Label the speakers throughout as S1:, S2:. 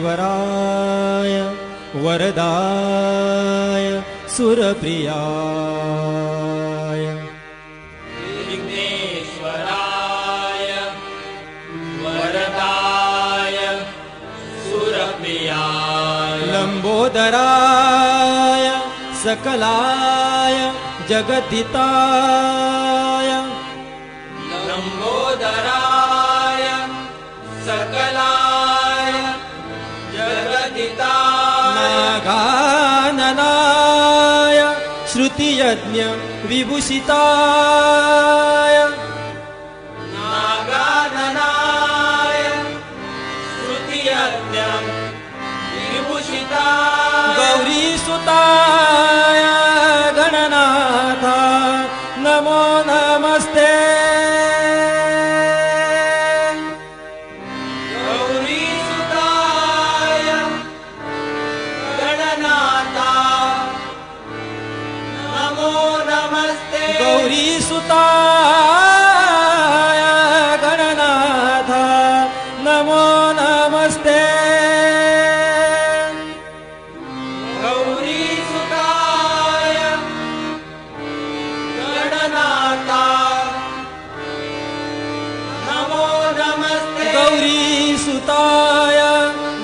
S1: विघ्नेश्वराय वरदाय सुरप्रियाय
S2: विघ्नेश्वराय वरदाय सुरप्रियाय
S1: लंबोदराय सकलाय जगद्धिताय
S2: लंबोदराय सकलाय जगद्धिताय
S1: नागाननाय श्रुतियज्ञ विभूषिताय
S2: नागाननाय श्रुतियज्ञ विभूषिताय
S1: गौरीसुताय गणनाथ नमो नमस्ते
S2: गौरीसुताय गणनाथ नमो नमस्ते
S1: गौरीसुताय गणनाथ नमो नमस्ते
S2: गौरीसुताय गणनाथ नमो नमस्ते
S1: गौरीसुताय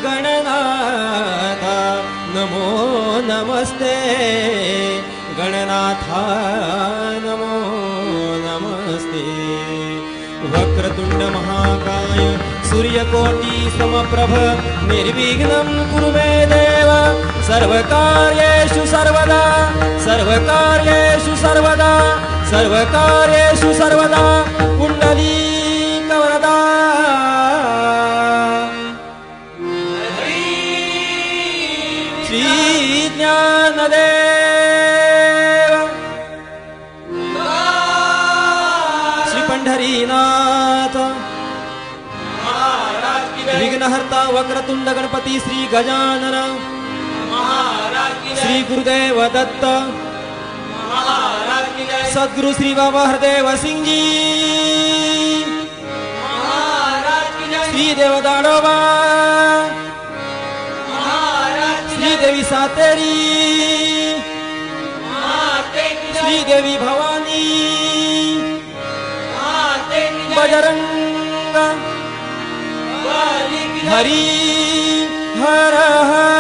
S1: गणनाथ नमो नमस्ते गणनाथ नमो नमस्ते वक्रतुंड महाकाय सूर्यकोटि समप्रभ निर्विघ्नं कुरु मे देव सर्वकार्येषु सर्वदा सर्वकार्येषु सर्वदा सर्वकार्येषु सर्वदा कुण्डलीकवरदा श्री ज्ञानदेव श्री पंढरीनाथ
S2: महाराज की जय
S1: विघ्नहर्ता वक्रतुंड गणपति श्री गजानन
S2: महाराज की जय
S1: श्री गुरुदेव दत्त
S2: महाराज की जय
S1: सद्गुरु श्री बाबा हरदेव सिंह जी
S2: महाराज की जय
S1: श्री देव दाडोबा
S2: महाराज की
S1: श्री
S2: जय
S1: देवी सातेरी
S2: माते की जय
S1: श्री देवी भवानी
S2: माते की जय
S1: बजरंग
S2: वाली की जय
S1: हरि हर हर